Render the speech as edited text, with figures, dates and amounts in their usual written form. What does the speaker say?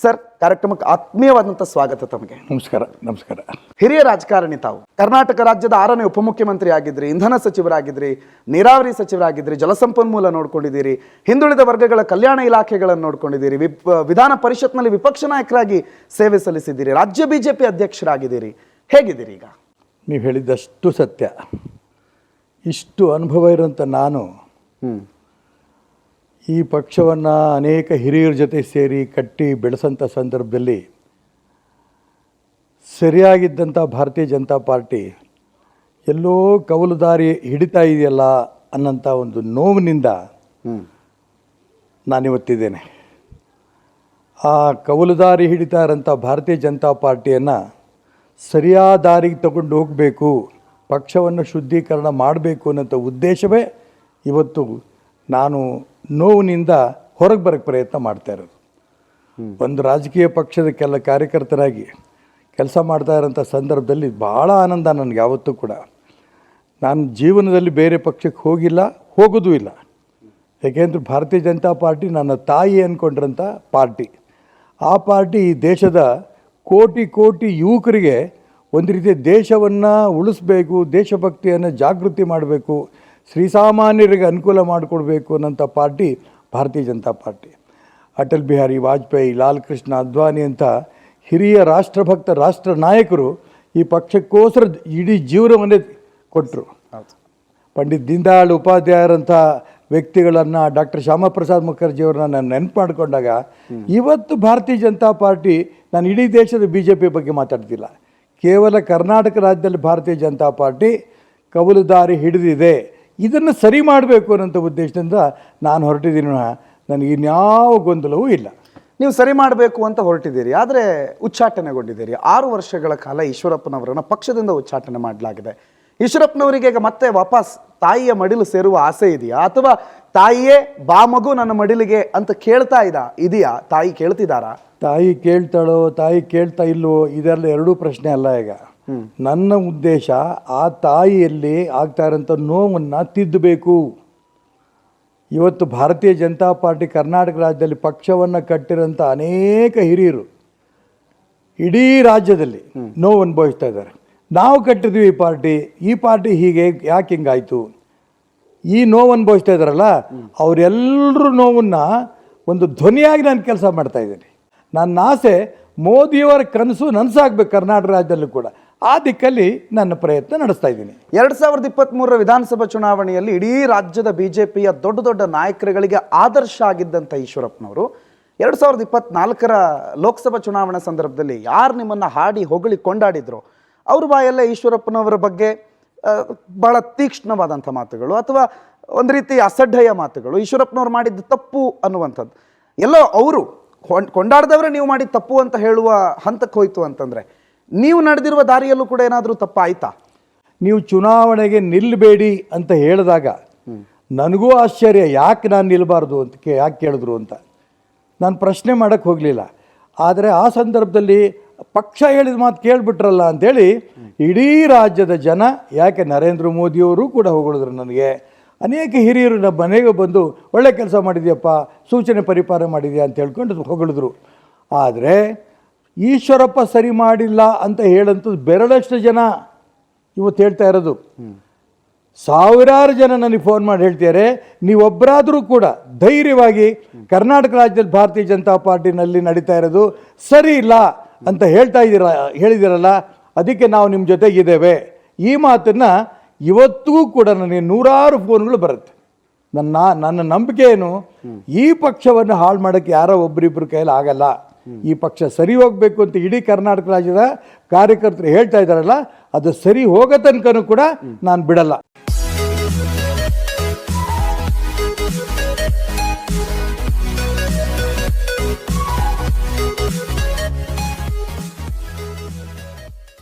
Sir, ಕಾರ್ಯಕ್ರಮಕ್ಕೆ ಆತ್ಮೀಯವಾದಂಥ ಸ್ವಾಗತ ತಮಗೆ. ನಮಸ್ಕಾರ. ನಮಸ್ಕಾರ. ಹಿರಿಯ ರಾಜಕಾರಣಿ ತಾವು. ಕರ್ನಾಟಕ ರಾಜ್ಯದ 6ನೇ ಉಪಮುಖ್ಯಮಂತ್ರಿ ಆಗಿದ್ರಿ, ಇಂಧನ ಸಚಿವರಾಗಿದ್ರಿ, ನೀರಾವರಿ ಸಚಿವರಾಗಿದ್ರಿ, ಜಲಸಂಪನ್ಮೂಲ ನೋಡ್ಕೊಂಡಿದ್ದೀರಿ, ಹಿಂದುಳಿದ ವರ್ಗಗಳ ಕಲ್ಯಾಣ ಇಲಾಖೆಗಳನ್ನು ನೋಡ್ಕೊಂಡಿದ್ದೀರಿ, ವಿಧಾನ ಪರಿಷತ್ನಲ್ಲಿ ವಿಪಕ್ಷ ನಾಯಕರಾಗಿ ಸೇವೆ ಸಲ್ಲಿಸಿದ್ದೀರಿ, ರಾಜ್ಯ ಬಿಜೆಪಿ ಅಧ್ಯಕ್ಷರಾಗಿದ್ದೀರಿ. ಹೇಗಿದ್ದೀರಿ ಈಗ? ನೀವು ಹೇಳಿದ್ದಷ್ಟು ಸತ್ಯ. ಇಷ್ಟು ಅನುಭವ ಇರೋಂಥ ನಾನು ಈ ಪಕ್ಷವನ್ನು ಅನೇಕ ಹಿರಿಯರ ಜೊತೆ ಸೇರಿ ಕಟ್ಟಿ ಬೆಳೆಸೋಂಥ ಸಂದರ್ಭದಲ್ಲಿ ಸರಿಯಾಗಿದ್ದಂಥ ಭಾರತೀಯ ಜನತಾ ಪಾರ್ಟಿ ಎಲ್ಲೋ ಕವಲು ದಾರಿ ಹಿಡಿತಾ ಇದೆಯಲ್ಲ ಅನ್ನೋಂಥ ಒಂದು ನೋವಿನಿಂದ ನಾನಿವತ್ತಿದ್ದೇನೆ. ಆ ಕವಲು ದಾರಿ ಹಿಡಿತಾ ಇರೋಂಥ ಭಾರತೀಯ ಜನತಾ ಪಾರ್ಟಿಯನ್ನು ಸರಿಯಾದ ದಾರಿಗೆ ತಗೊಂಡು ಹೋಗಬೇಕು, ಪಕ್ಷವನ್ನು ಶುದ್ಧೀಕರಣ ಮಾಡಬೇಕು ಅನ್ನೋಂಥ ಉದ್ದೇಶವೇ ಇವತ್ತು ನಾನು ನೋವಿನಿಂದ ಹೊರಗೆ ಬರೋಕ್ಕೆ ಪ್ರಯತ್ನ ಮಾಡ್ತಾ ಇರೋದು. ಒಂದು ರಾಜಕೀಯ ಪಕ್ಷದ ಕಾರ್ಯಕರ್ತರಾಗಿ ಕೆಲಸ ಮಾಡ್ತಾ ಇರೋಂಥ ಸಂದರ್ಭದಲ್ಲಿ ಭಾಳ ಆನಂದ ನನಗೆ. ಯಾವತ್ತೂ ಕೂಡ ನಾನು ಜೀವನದಲ್ಲಿ ಬೇರೆ ಪಕ್ಷಕ್ಕೆ ಹೋಗಿಲ್ಲ, ಹೋಗೋದೂ ಇಲ್ಲ. ಯಾಕೆಂದರೆ ಭಾರತೀಯ ಜನತಾ ಪಾರ್ಟಿ ನನ್ನ ತಾಯಿ ಅಂದ್ಕೊಂಡಿರೋಂಥ ಪಾರ್ಟಿ. ಆ ಪಾರ್ಟಿ ಈ ದೇಶದ ಕೋಟಿ ಕೋಟಿ ಯುವಕರಿಗೆ ಒಂದು ರೀತಿಯ ದೇಶವನ್ನು ಉಳಿಸ್ಬೇಕು, ದೇಶಭಕ್ತಿಯನ್ನು ಜಾಗೃತಿ ಮಾಡಬೇಕು, ಶ್ರೀಸಾಮಾನ್ಯರಿಗೆ ಅನುಕೂಲ ಮಾಡಿಕೊಡ್ಬೇಕು ಅನ್ನೋಂಥ ಪಾರ್ಟಿ ಭಾರತೀಯ ಜನತಾ ಪಾರ್ಟಿ. ಅಟಲ್ ಬಿಹಾರಿ ವಾಜಪೇಯಿ, ಲಾಲ್ ಕೃಷ್ಣ ಅದ್ವಾನಿ ಅಂತ ಹಿರಿಯ ರಾಷ್ಟ್ರಭಕ್ತ ರಾಷ್ಟ್ರ ನಾಯಕರು ಈ ಪಕ್ಷಕ್ಕೋಸ್ಕರ ಇಡೀ ಜೀವನವನ್ನೇ ಕೊಟ್ಟರು. ಪಂಡಿತ್ ದೀನ್ ದಯಾಳ್ ಉಪಾಧ್ಯಾಯರಂಥ ವ್ಯಕ್ತಿಗಳನ್ನು, ಡಾಕ್ಟರ್ ಶ್ಯಾಮಪ್ರಸಾದ್ ಮುಖರ್ಜಿಯವ್ರನ್ನ ನಾನು ನೆನಪು ಮಾಡಿಕೊಂಡಾಗ ಇವತ್ತು ಭಾರತೀಯ ಜನತಾ ಪಾರ್ಟಿ, ನಾನು ಇಡೀ ದೇಶದ BJP ಬಗ್ಗೆ ಮಾತಾಡ್ತಿಲ್ಲ, ಕೇವಲ ಕರ್ನಾಟಕ ರಾಜ್ಯದಲ್ಲಿ ಭಾರತೀಯ ಜನತಾ ಪಾರ್ಟಿ ಕವಲು ದಾರಿ ಹಿಡಿದಿದೆ, ಇದನ್ನು ಸರಿ ಮಾಡಬೇಕು ಅನ್ನೋಂಥ ಉದ್ದೇಶದಿಂದ ನಾನು ಹೊರಟಿದ್ದೀನಿ. ನನಗೆ ಇನ್ಯಾವ ಗೊಂದಲವೂ ಇಲ್ಲ. ನೀವು ಸರಿ ಮಾಡಬೇಕು ಅಂತ ಹೊರಟಿದ್ದೀರಿ, ಆದರೆ ಉಚ್ಚಾಟನೆಗೊಂಡಿದ್ದೀರಿ. 6 ವರ್ಷಗಳ ಕಾಲ ಈಶ್ವರಪ್ಪನವರನ್ನು ಪಕ್ಷದಿಂದ ಉಚ್ಚಾಟನೆ ಮಾಡಲಾಗಿದೆ. ಈಶ್ವರಪ್ಪನವರಿಗೆ ಈಗ ಮತ್ತೆ ವಾಪಸ್ ತಾಯಿಯ ಮಡಿಲು ಸೇರುವ ಆಸೆ ಇದೆಯಾ, ಅಥವಾ ತಾಯಿಯೇ ಬಾ ಮಗು ನನ್ನ ಮಡಿಲಿಗೆ ಅಂತ ಇದೆಯಾ? ತಾಯಿ ಕೇಳ್ತಿದ್ದಾರಾ? ತಾಯಿ ಕೇಳ್ತಾಳೋ ತಾಯಿ ಕೇಳ್ತಾ ಇಲ್ವೋ ಇದೆಲ್ಲ ಎರಡೂ ಪ್ರಶ್ನೆ ಅಲ್ಲ. ಈಗ ನನ್ನ ಉದ್ದೇಶ ಆ ತಾಯಿಯಲ್ಲಿ ಆಗ್ತಾ ಇರೋಂಥ ನೋವನ್ನು ತಿದ್ದಬೇಕು. ಇವತ್ತು ಭಾರತೀಯ ಜನತಾ ಪಾರ್ಟಿ ಕರ್ನಾಟಕ ರಾಜ್ಯದಲ್ಲಿ ಪಕ್ಷವನ್ನು ಕಟ್ಟಿರೋಂಥ ಅನೇಕ ಹಿರಿಯರು ಇಡೀ ರಾಜ್ಯದಲ್ಲಿ ನೋವು ಅನುಭವಿಸ್ತಾ ಇದ್ದಾರೆ. ನಾವು ಕಟ್ಟಿದ್ವಿ ಈ ಪಾರ್ಟಿ ಹೀಗೆ ಯಾಕೆ ಹಿಂಗಾಯಿತು, ಈ ನೋವು ಅನುಭವಿಸ್ತಾ ಇದ್ದಾರಲ್ಲ, ಅವರೆಲ್ಲರೂ ನೋವನ್ನು ಒಂದು ಧ್ವನಿಯಾಗಿ ನಾನು ಕೆಲಸ ಮಾಡ್ತಾಯಿದ್ದೀನಿ. ನನ್ನ ಆಸೆ ಮೋದಿಯವರ ಕನಸು ನನಸಾಗಬೇಕು ಕರ್ನಾಟಕ ರಾಜ್ಯದಲ್ಲೂ ಕೂಡ. ಆ ದಿಕ್ಕಲ್ಲಿ ನನ್ನ ಪ್ರಯತ್ನ ನಡೆಸ್ತಾ ಇದ್ದೀನಿ. 2023 ವಿಧಾನಸಭಾ ಚುನಾವಣೆಯಲ್ಲಿ ಇಡೀ ರಾಜ್ಯದ BJPಯ ದೊಡ್ಡ ದೊಡ್ಡ ನಾಯಕರುಗಳಿಗೆ ಆದರ್ಶ ಆಗಿದ್ದಂಥ ಈಶ್ವರಪ್ಪನವರು 2024 ಲೋಕಸಭಾ ಚುನಾವಣೆ ಸಂದರ್ಭದಲ್ಲಿ ಯಾರು ನಿಮ್ಮನ್ನು ಹಾಡಿ ಹೊಗಳಿ ಕೊಂಡಾಡಿದ್ರು ಅವ್ರ ಬಾಯಲ್ಲೇ ಈಶ್ವರಪ್ಪನವರ ಬಗ್ಗೆ ಬಹಳ ತೀಕ್ಷ್ಣವಾದಂಥ ಮಾತುಗಳು, ಅಥವಾ ಒಂದು ರೀತಿ ಅಸಡ್ಡೆಯ ಮಾತುಗಳು, ಈಶ್ವರಪ್ಪನವ್ರು ಮಾಡಿದ್ದು ತಪ್ಪು ಅನ್ನುವಂಥದ್ದು ಎಲ್ಲೋ ಅವರು ಕೊಂಡಾಡ್ದವ್ರೆ ನೀವು ಮಾಡಿದ ತಪ್ಪು ಅಂತ ಹೇಳುವ ಹಂತಕ್ಕೆ ಹೋಯ್ತು ಅಂತಂದರೆ, ನೀವು ನಡೆದಿರುವ ದಾರಿಯಲ್ಲೂ ಕೂಡ ಏನಾದರೂ ತಪ್ಪಾಯ್ತಾ? ನೀವು ಚುನಾವಣೆಗೆ ನಿಲ್ಲಬೇಡಿ ಅಂತ ಹೇಳಿದಾಗ ನನಗೂ ಆಶ್ಚರ್ಯ, ಯಾಕೆ ನಾನು ನಿಲ್ಲಬಾರ್ದು ಅಂತ ಯಾಕೆ ಕೇಳಿದ್ರು ಅಂತ ನಾನು ಪ್ರಶ್ನೆ ಮಾಡೋಕ್ಕೆ ಹೋಗಲಿಲ್ಲ. ಆದರೆ ಆ ಸಂದರ್ಭದಲ್ಲಿ ಪಕ್ಷ ಹೇಳಿದ ಮಾತು ಕೇಳಿಬಿಟ್ರಲ್ಲ ಅಂಥೇಳಿ ಇಡೀ ರಾಜ್ಯದ ಜನ, ಯಾಕೆ ನರೇಂದ್ರ ಮೋದಿಯವರು ಕೂಡ ಹೊಗಳಿದ್ರು ನನಗೆ. ಅನೇಕ ಹಿರಿಯರು ನಮ್ಮ ಮನೆಗೆ ಬಂದು ಒಳ್ಳೆ ಕೆಲಸ ಮಾಡಿದ್ಯಪ್ಪ, ಸೂಚನೆ ಪರಿಪಾಲನೆ ಮಾಡಿದ್ಯಾ ಅಂತ ಹೇಳ್ಕೊಂಡು ಹೊಗಳಿದ್ರು. ಆದರೆ ಈಶ್ವರಪ್ಪ ಸರಿ ಮಾಡಿಲ್ಲ ಅಂತ ಹೇಳಂಥದ್ದು ಬೆರಳಷ್ಟು ಜನ ಇವತ್ತು ಹೇಳ್ತಾ ಇರೋದು. ಸಾವಿರಾರು ಜನ ನನಗೆ ಫೋನ್ ಮಾಡಿ ಹೇಳ್ತಾರೆ, ನೀವೊಬ್ಬರಾದರೂ ಕೂಡ ಧೈರ್ಯವಾಗಿ ಕರ್ನಾಟಕ ರಾಜ್ಯದಲ್ಲಿ ಭಾರತೀಯ ಜನತಾ ಪಾರ್ಟಿನಲ್ಲಿ ನಡೀತಾ ಇರೋದು ಸರಿ ಇಲ್ಲ ಅಂತ ಹೇಳಿದಿರಲ್ಲ, ಅದಕ್ಕೆ ನಾವು ನಿಮ್ಮ ಜೊತೆಗಿದ್ದೇವೆ. ಈ ಮಾತನ್ನು ಇವತ್ತಿಗೂ ಕೂಡ ನನಗೆ ನೂರಾರು ಫೋನ್ಗಳು ಬರುತ್ತೆ. ನನ್ನ ನಂಬಿಕೆ ಏನು, ಈ ಪಕ್ಷವನ್ನು ಹಾಳು ಮಾಡೋಕ್ಕೆ ಯಾರೋ ಒಬ್ಬರಿಬ್ಬರು ಕೈಯಲ್ಲಿ ಆಗಲ್ಲ. ಈ ಪಕ್ಷ ಸರಿ ಹೋಗಬೇಕು ಅಂತ ಇಡೀ ಕರ್ನಾಟಕ ರಾಜ್ಯದ ಕಾರ್ಯಕರ್ತರು ಹೇಳ್ತಾ ಇದ್ದಾರಲ್ಲ, ಅದು ಸರಿ ಹೋಗೋ ತನಕನೂ ಕೂಡ ನಾನು ಬಿಡಲ್ಲ.